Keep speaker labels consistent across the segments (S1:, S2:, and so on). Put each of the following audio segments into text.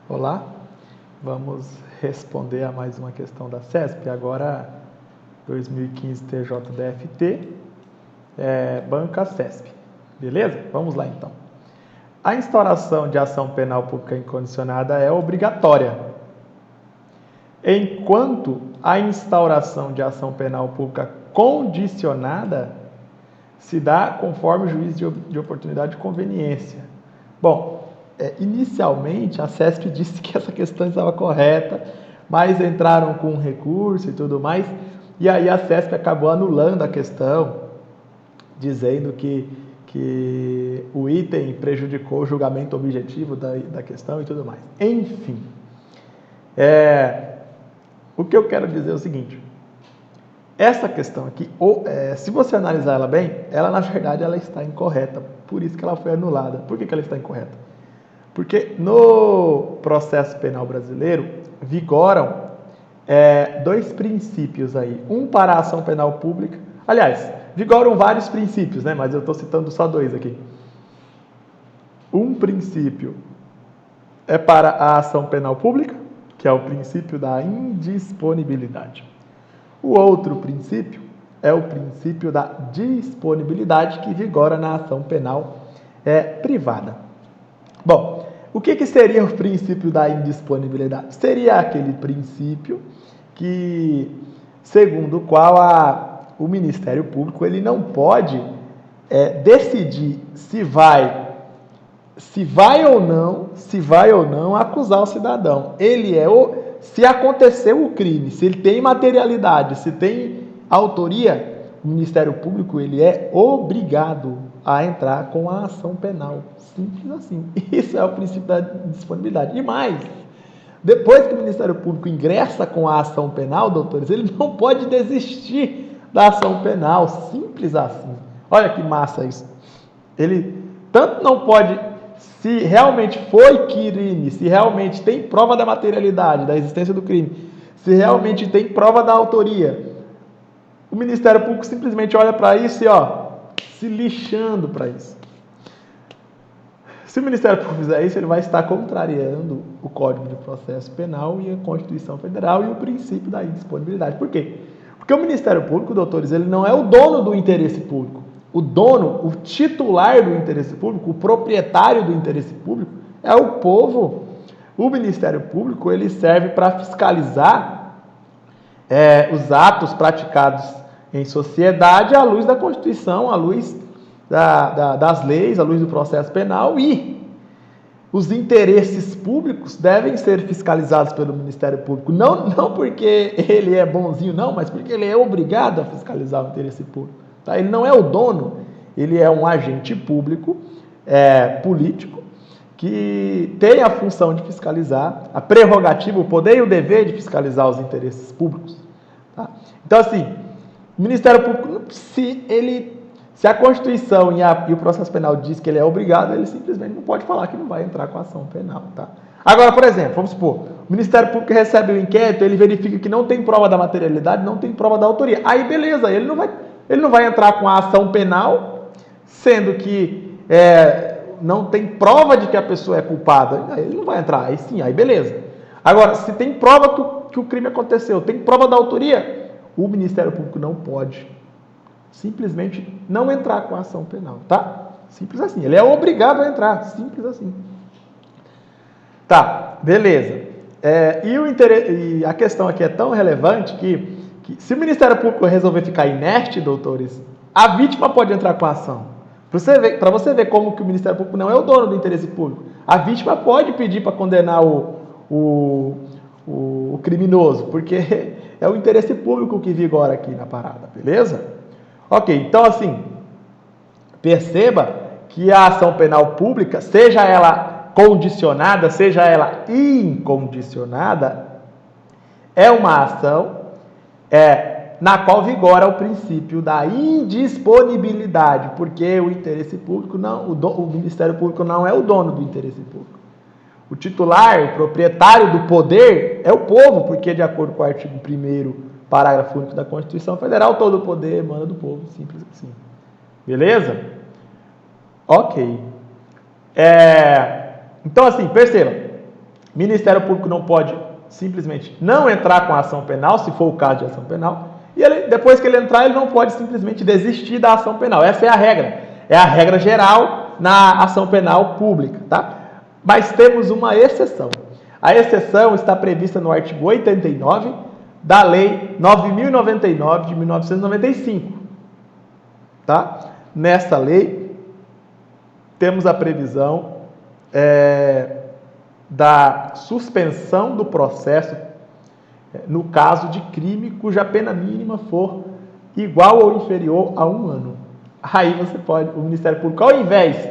S1: Olá, vamos responder a mais uma questão da CESP, agora 2015 TJDFT, banca CESP. Beleza? Vamos lá então. A instauração de ação penal pública incondicionada é obrigatória, enquanto a instauração de ação penal pública condicionada se dá conforme o juízo de oportunidade e conveniência. Bom, inicialmente a CESP disse que essa questão estava correta, mas entraram com um recurso e tudo mais, e aí a CESP acabou anulando a questão, dizendo que o item prejudicou o julgamento objetivo da questão e tudo mais. Enfim, o que eu quero dizer é o seguinte: essa questão aqui, se você analisar ela bem, ela na verdade ela está incorreta, por isso que ela foi anulada. Por que ela está incorreta? Porque no processo penal brasileiro vigoram dois princípios aí, um para a ação penal pública, aliás, vigoram vários princípios, né? Mas eu estou citando só dois aqui. Um princípio é para a ação penal pública, que é o princípio da indisponibilidade. O outro princípio é o princípio da disponibilidade, que vigora na ação penal privada. Bom, o que seria o princípio da indisponibilidade? Seria aquele princípio que, segundo o qual o Ministério Público ele não pode decidir se vai ou não acusar o cidadão. Se aconteceu o crime, se ele tem materialidade, se tem autoria, o Ministério Público ele é obrigado a entrar com a ação penal. Simples assim. Isso é o princípio da disponibilidade. E mais, depois que o Ministério Público ingressa com a ação penal, doutores, ele não pode desistir da ação penal. Simples assim. Olha que massa isso. Ele tanto não pode, se realmente foi crime, se realmente tem prova da materialidade, da existência do crime, se realmente tem prova da autoria, o Ministério Público simplesmente olha para isso e se lixando para isso. Se o Ministério Público fizer isso, ele vai estar contrariando o Código de Processo Penal e a Constituição Federal e o princípio da indisponibilidade. Por quê? Porque o Ministério Público, doutores, ele não é o dono do interesse público. O dono, o titular do interesse público, o proprietário do interesse público é o povo. O Ministério Público ele serve para fiscalizar os atos praticados em sociedade à luz da Constituição, à luz das leis, à luz do processo penal, e os interesses públicos devem ser fiscalizados pelo Ministério Público, não porque ele é bonzinho, não, mas porque ele é obrigado a fiscalizar o interesse público. Tá? Ele não é o dono, ele é um agente público, político, que tem a função de fiscalizar, a prerrogativa, o poder e o dever de fiscalizar os interesses públicos. Tá? Então, assim, o Ministério Público, se a Constituição e o processo penal diz que ele é obrigado, ele simplesmente não pode falar que não vai entrar com a ação penal. Tá? Agora, por exemplo, vamos supor, o Ministério Público recebe o inquérito, ele verifica que não tem prova da materialidade, não tem prova da autoria. Aí, beleza, ele não vai entrar com a ação penal, sendo que não tem prova de que a pessoa é culpada. Aí ele não vai entrar, aí sim, aí beleza. Agora, se tem prova que o crime aconteceu, tem prova da autoria, o Ministério Público não pode simplesmente não entrar com a ação penal, tá? Simples assim. Ele é obrigado a entrar, simples assim. Tá, beleza. E a questão aqui é tão relevante que se o Ministério Público resolver ficar inerte, doutores, a vítima pode entrar com a ação. Para você ver como que o Ministério Público não é o dono do interesse público. A vítima pode pedir para condenar o criminoso, porque é o interesse público que vigora aqui na parada, beleza? Ok, então assim, perceba que a ação penal pública, seja ela condicionada, seja ela incondicionada, é uma ação na qual vigora o princípio da indisponibilidade, porque o interesse público o Ministério Público não é o dono do interesse público. O titular, o proprietário do poder é o povo, porque de acordo com o artigo 1º, parágrafo único da Constituição Federal, todo o poder emana do povo, simples assim. Beleza? Ok. Então assim, perceba, Ministério Público não pode simplesmente não entrar com a ação penal, se for o caso de ação penal, e ele, depois que ele entrar, ele não pode simplesmente desistir da ação penal. Essa é a regra. É a regra geral na ação penal pública, tá? Mas temos uma exceção. A exceção está prevista no artigo 89 da Lei 9.099 de 1995, tá? Nessa lei, temos a previsão da suspensão do processo no caso de crime cuja pena mínima for igual ou inferior a 1 ano. Aí você pode, o Ministério Público, ao invés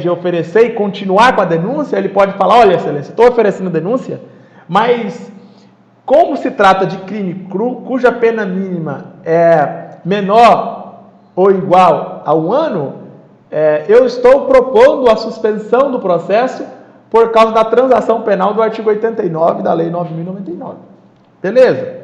S1: de oferecer e continuar com a denúncia, ele pode falar, olha, excelência, estou oferecendo denúncia, mas como se trata de crime cuja pena mínima é menor ou igual a 1 ano, eu estou propondo a suspensão do processo por causa da transação penal do artigo 89 da Lei 9.099. Beleza?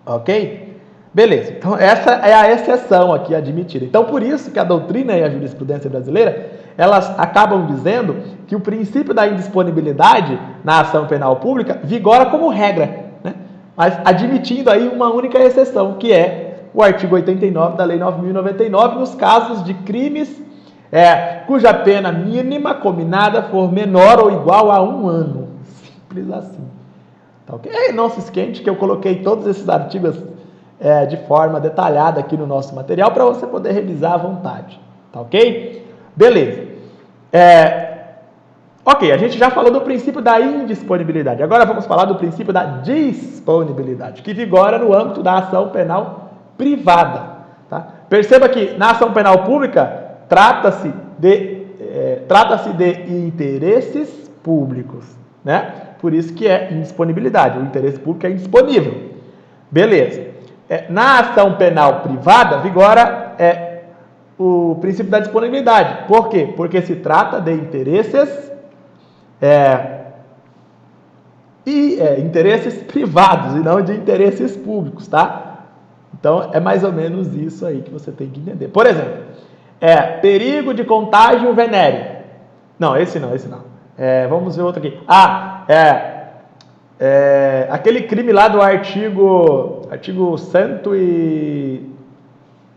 S1: Ok? Beleza. Então, essa é a exceção aqui admitida. Então, por isso que a doutrina e a jurisprudência brasileira, elas acabam dizendo que o princípio da indisponibilidade na ação penal pública vigora como regra, né? Mas admitindo aí uma única exceção, que é o artigo 89 da Lei 9.099, nos casos de crimes cuja pena mínima combinada for menor ou igual a 1 ano. Simples assim. Tá ok? Não se esquente que eu coloquei todos esses artigos de forma detalhada aqui no nosso material para você poder revisar à vontade. Tá ok? Beleza. Ok, a gente já falou do princípio da indisponibilidade. Agora vamos falar do princípio da disponibilidade, que vigora no âmbito da ação penal privada. Tá? Perceba que na ação penal pública trata-se de interesses públicos, né? Por isso que é indisponibilidade. O interesse público é indisponível. Beleza. Na ação penal privada vigora o princípio da disponibilidade. Por quê? Porque se trata de interesses interesses privados e não de interesses públicos, tá? Então é mais ou menos isso aí que você tem que entender. Por exemplo, perigo de contágio venéreo. Não, esse não. Vamos ver outro aqui. Aquele crime lá do artigo 100 e...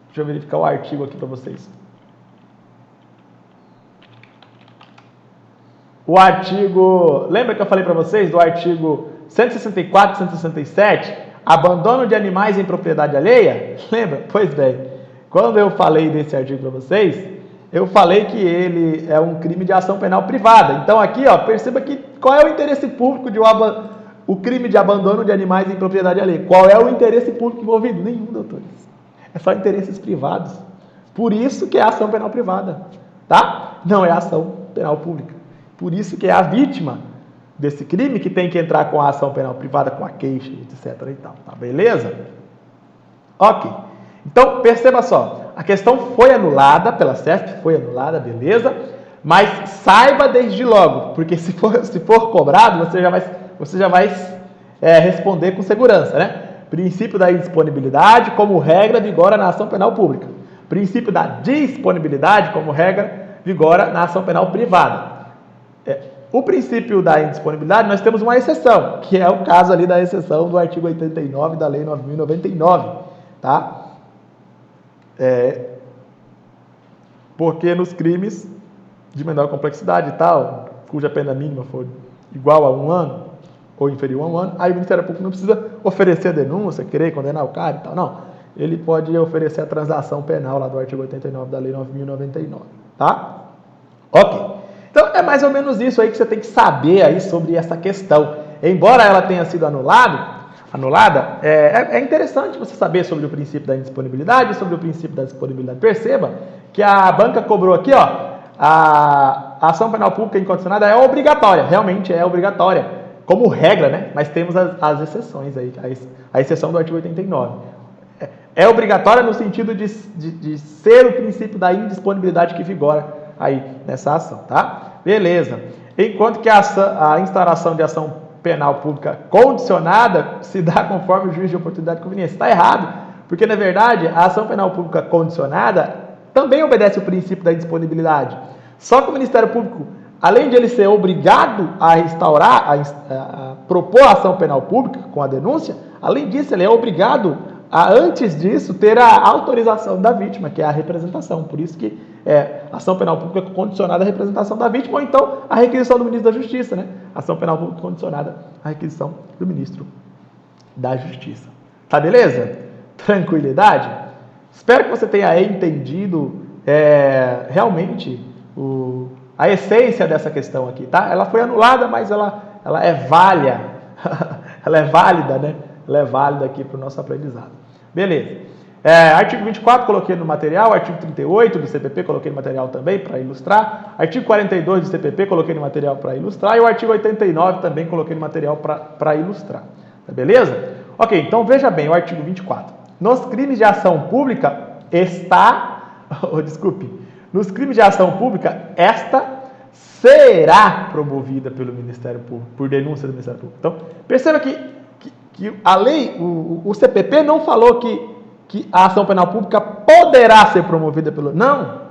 S1: Deixa eu verificar o artigo aqui para vocês. O artigo... Lembra que eu falei para vocês do artigo 164 e 167? Abandono de animais em propriedade alheia? Lembra? Pois bem. Quando eu falei desse artigo para vocês, eu falei que ele é um crime de ação penal privada. Então aqui, perceba que qual é o interesse público de o crime de abandono de animais em propriedade alheia. Qual é o interesse público envolvido? Nenhum, doutores. É só interesses privados. Por isso que é ação penal privada, tá? Não é ação penal pública. Por isso que é a vítima desse crime que tem que entrar com a ação penal privada, com a queixa, etc. e tal, tá? Beleza? Ok. Então, perceba só, a questão foi anulada pela CESP, foi anulada, beleza, mas saiba desde logo, porque se for cobrado, você já vai responder com segurança, né? Princípio da indisponibilidade, como regra, vigora na ação penal pública. Princípio da disponibilidade, como regra, vigora na ação penal privada. O princípio da indisponibilidade, nós temos uma exceção, que é o caso ali da exceção do artigo 89 da Lei 9.099, tá? Porque nos crimes de menor complexidade e tal, cuja pena mínima for igual a 1 ano ou inferior a 1 ano, aí o Ministério Público não precisa oferecer a denúncia, querer condenar o cara e tal, não. Ele pode oferecer a transação penal lá do artigo 89 da Lei 9.099, tá? Ok. Então é mais ou menos isso aí que você tem que saber aí sobre essa questão. Embora ela tenha sido anulada, é interessante você saber sobre o princípio da indisponibilidade e sobre o princípio da disponibilidade. Perceba que a banca cobrou aqui, a ação penal pública incondicionada é obrigatória, realmente é obrigatória, como regra, né? Mas temos as exceções aí, a exceção do artigo 89. É obrigatória no sentido de ser o princípio da indisponibilidade que vigora aí nessa ação, tá? Beleza. Enquanto que a instauração de ação penal pública condicionada se dá conforme o juiz de oportunidade e conveniência. Está errado, porque na verdade a ação penal pública condicionada também obedece o princípio da indisponibilidade. Só que o Ministério Público além de ele ser obrigado a restaurar, a propor a ação penal pública com a denúncia, além disso, ele é obrigado a, antes disso, ter a autorização da vítima, que é a representação. Por isso que ação penal pública condicionada à representação da vítima, ou então a requisição do ministro da Justiça, né? Ação penal pública condicionada à requisição do ministro da Justiça. Tá beleza? Tranquilidade? Espero que você tenha entendido realmente a essência dessa questão aqui, tá? Ela foi anulada, mas ela é válida, ela é válida, né? Ela é válida aqui para o nosso aprendizado. Beleza. Artigo 24 coloquei no material, artigo 38 do CPP coloquei no material também para ilustrar, artigo 42 do CPP coloquei no material para ilustrar e o artigo 89 também coloquei no material para ilustrar. Tá beleza? Ok, então veja bem o artigo 24. Nos crimes de ação pública nos crimes de ação pública, esta será promovida pelo Ministério Público, por denúncia do Ministério Público. Então, perceba que a lei, o CPP não falou que a ação penal pública poderá ser promovida pelo... Não!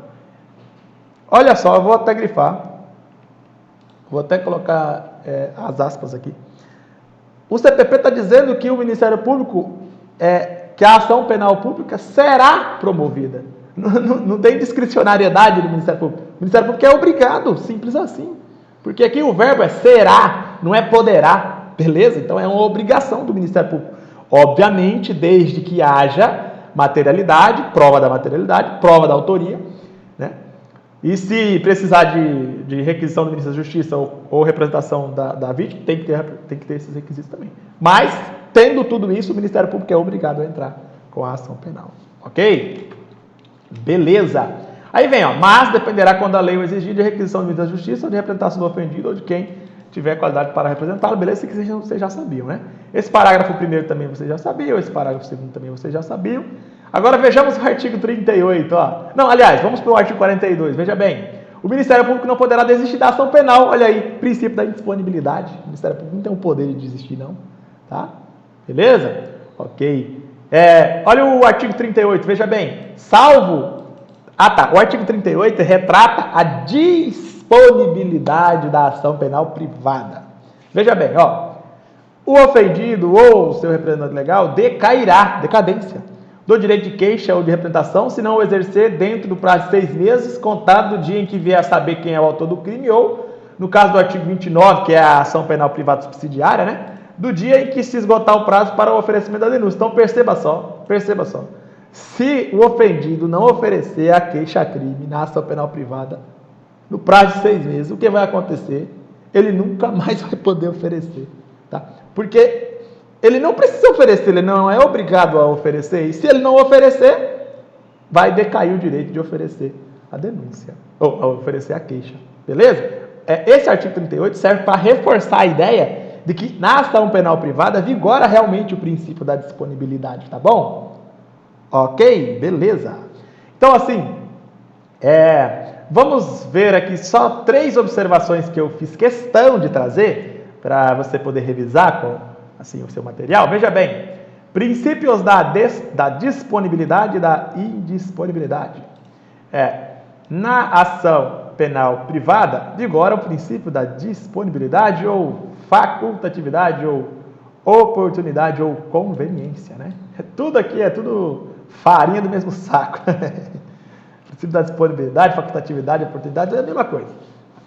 S1: Olha só, eu vou até grifar, vou até colocar as aspas aqui. O CPP está dizendo que o Ministério Público, que a ação penal pública será promovida. Não tem discricionariedade do Ministério Público. O Ministério Público é obrigado, simples assim. Porque aqui o verbo é será, não é poderá. Beleza? Então é uma obrigação do Ministério Público. Obviamente, desde que haja materialidade, prova da materialidade, prova da autoria, né? E se precisar de requisição do Ministério da Justiça ou representação da vítima, tem que ter esses requisitos também. Mas, tendo tudo isso, o Ministério Público é obrigado a entrar com a ação penal. Ok? Beleza. Aí vem, mas dependerá quando a lei o exigir de requisição do Ministério da Justiça ou de representação do ofendido ou de quem tiver qualidade para representá-lo. Beleza? Isso que vocês já sabiam, né? Esse parágrafo primeiro também vocês já sabiam, esse parágrafo segundo também vocês já sabiam. Agora vejamos o artigo 38, ó. Não, aliás, vamos para o artigo 42, veja bem. O Ministério Público não poderá desistir da ação penal, olha aí, princípio da indisponibilidade. O Ministério Público não tem o poder de desistir, não, tá? Beleza? Ok. Olha o artigo 38, veja bem. O artigo 38 retrata a disponibilidade da ação penal privada. Veja bem, ó. O ofendido ou seu representante legal decadência, do direito de queixa ou de representação, se não o exercer dentro do prazo de 6 meses, contado do dia em que vier a saber quem é o autor do crime, ou, no caso do artigo 29, que é a ação penal privada subsidiária, né? Do dia em que se esgotar o prazo para o oferecimento da denúncia. Então, perceba só. Se o ofendido não oferecer a queixa-crime na ação penal privada, no prazo de 6 meses, o que vai acontecer? Ele nunca mais vai poder oferecer, tá? Porque ele não precisa oferecer, ele não é obrigado a oferecer, e se ele não oferecer, vai decair o direito de oferecer a denúncia, ou a oferecer a queixa, beleza? Esse artigo 38 serve para reforçar a ideia de que na ação penal privada vigora realmente o princípio da disponibilidade, tá bom? Ok? Beleza. Então, assim, vamos ver aqui só 3 observações que eu fiz questão de trazer para você poder revisar com assim, o seu material. Veja bem, princípios da disponibilidade e da indisponibilidade. Na ação penal privada, vigora o princípio da disponibilidade ou facultatividade ou oportunidade ou conveniência, né? Tudo aqui é tudo farinha do mesmo saco. O princípio da disponibilidade, facultatividade, oportunidade é a mesma coisa.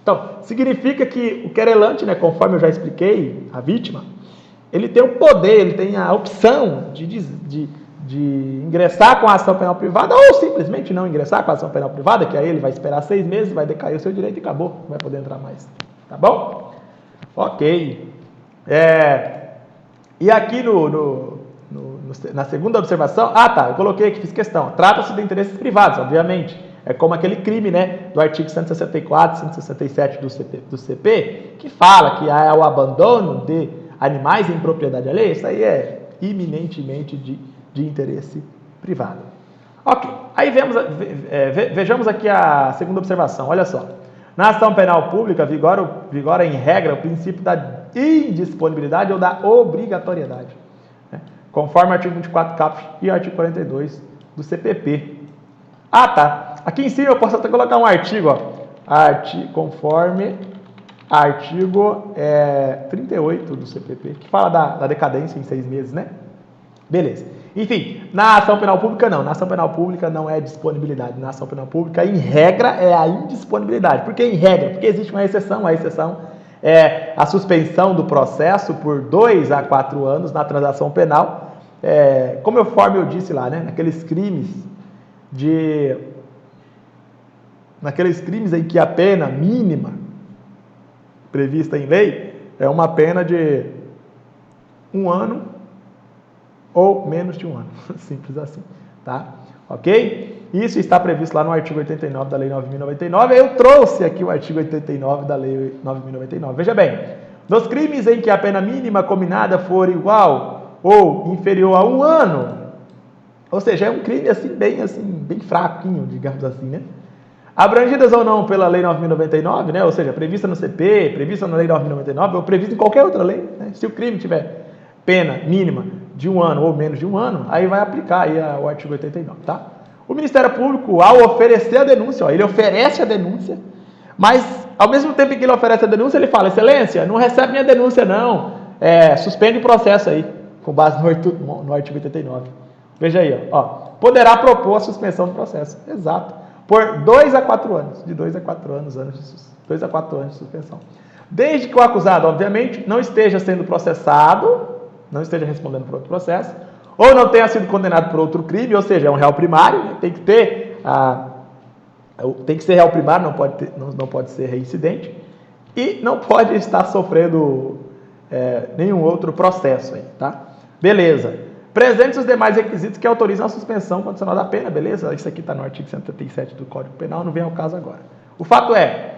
S1: Então, significa que o querelante, né, conforme eu já expliquei, a vítima, ele tem o poder, ele tem a opção de ingressar com a ação penal privada ou simplesmente não ingressar com a ação penal privada, que aí ele vai esperar 6 meses, vai decair o seu direito e acabou, não vai poder entrar mais. Tá bom? Ok. E aqui na segunda observação, eu coloquei aqui, fiz questão, trata-se de interesses privados, obviamente. É como aquele crime, né, do artigo 164, 167 do CP, que fala que há o abandono de animais em propriedade alheia. Isso aí é iminentemente de interesse privado. Ok, aí vejamos aqui a segunda observação, olha só. Na ação penal pública, vigora em regra o princípio da indisponibilidade ou da obrigatoriedade, né? Conforme o artigo 24 caput e o artigo 42 do CPP. Aqui em cima eu posso até colocar um artigo, ó. Conforme artigo 38 do CPP, que fala da decadência em 6 meses, né? Beleza. Enfim, na ação penal pública não. Na ação penal pública não é disponibilidade. Na ação penal pública, em regra, é a indisponibilidade. Por que em regra? Porque existe uma exceção. A exceção é a suspensão do processo por 2 a 4 anos na transação penal. Conforme eu disse lá, né? Naqueles crimes em que a pena mínima prevista em lei é uma pena de 1 ano ou menos de 1 ano. Simples assim, tá? Ok? Isso está previsto lá no artigo 89 da Lei 9.099. Eu trouxe aqui o artigo 89 da Lei 9.099. Veja bem, nos crimes em que a pena mínima combinada for igual ou inferior a 1 ano, ou seja, é um crime bem fraquinho, digamos assim, né? Abrangidas ou não pela Lei 9.099, né? Ou seja, prevista no CP, prevista na Lei 9.099 ou prevista em qualquer outra lei, né? Se o crime tiver pena mínima de 1 ano ou menos de 1 ano, aí vai aplicar aí o artigo 89, tá? O Ministério Público, ao oferecer a denúncia, ele oferece a denúncia, mas ao mesmo tempo que ele oferece a denúncia, ele fala: excelência, não recebe minha denúncia não, suspende o processo aí, com base no artigo 89. Veja aí, ó, poderá propor a suspensão do processo, exato, por 2 a 4 anos, de 2 a 4 anos, 2 a 4 anos de suspensão. Desde que o acusado, obviamente, não esteja sendo processado, não esteja respondendo por outro processo, ou não tenha sido condenado por outro crime, ou seja, é um réu primário, né? Tem que ser réu primário, não pode ser reincidente, e não pode estar sofrendo nenhum outro processo aí, tá? Beleza. Presentes os demais requisitos que autorizam a suspensão condicional da pena, beleza? Isso aqui está no artigo 137 do Código Penal, não vem ao caso agora. O fato é,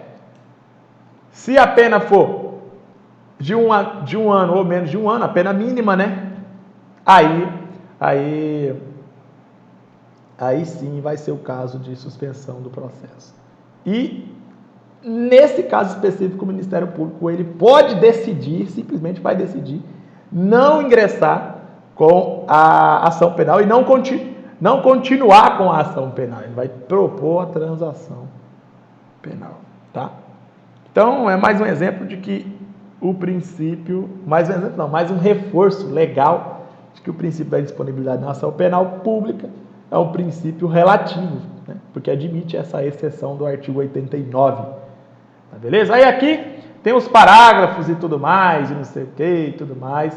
S1: se a pena for de um ano ou menos de 1 ano, a pena mínima, né? Aí sim vai ser o caso de suspensão do processo. E nesse caso específico, o Ministério Público ele pode decidir, simplesmente vai decidir, não ingressar com a ação penal e não continuar com a ação penal. Ele vai propor a transação penal, tá? Então, é mais um exemplo de que o princípio, mais um reforço legal de que o princípio da disponibilidade na ação penal pública é um princípio relativo, né? Porque admite essa exceção do artigo 89. Tá, beleza? Aí aqui tem os parágrafos e tudo mais, e não sei o que e tudo mais,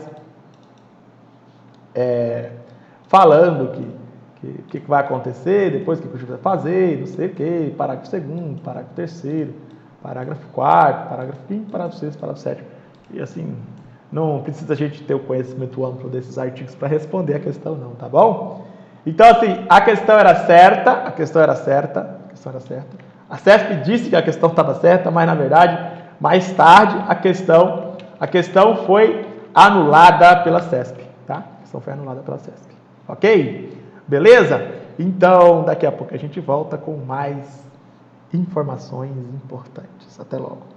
S1: falando que vai acontecer, depois que o juiz vai fazer, não sei o que, parágrafo 2º, parágrafo 3º, parágrafo 4º, parágrafo 5º, parágrafo 6º, parágrafo 7º. E assim, não precisa a gente ter o conhecimento amplo desses artigos para responder a questão não, tá bom? Então assim, a questão era certa. A CESP disse que a questão estava certa, mas na verdade, mais tarde, a questão foi anulada pela CESP, tá? A questão foi anulada pela CESP, ok? Beleza? Então, daqui a pouco a gente volta com mais informações importantes. Até logo.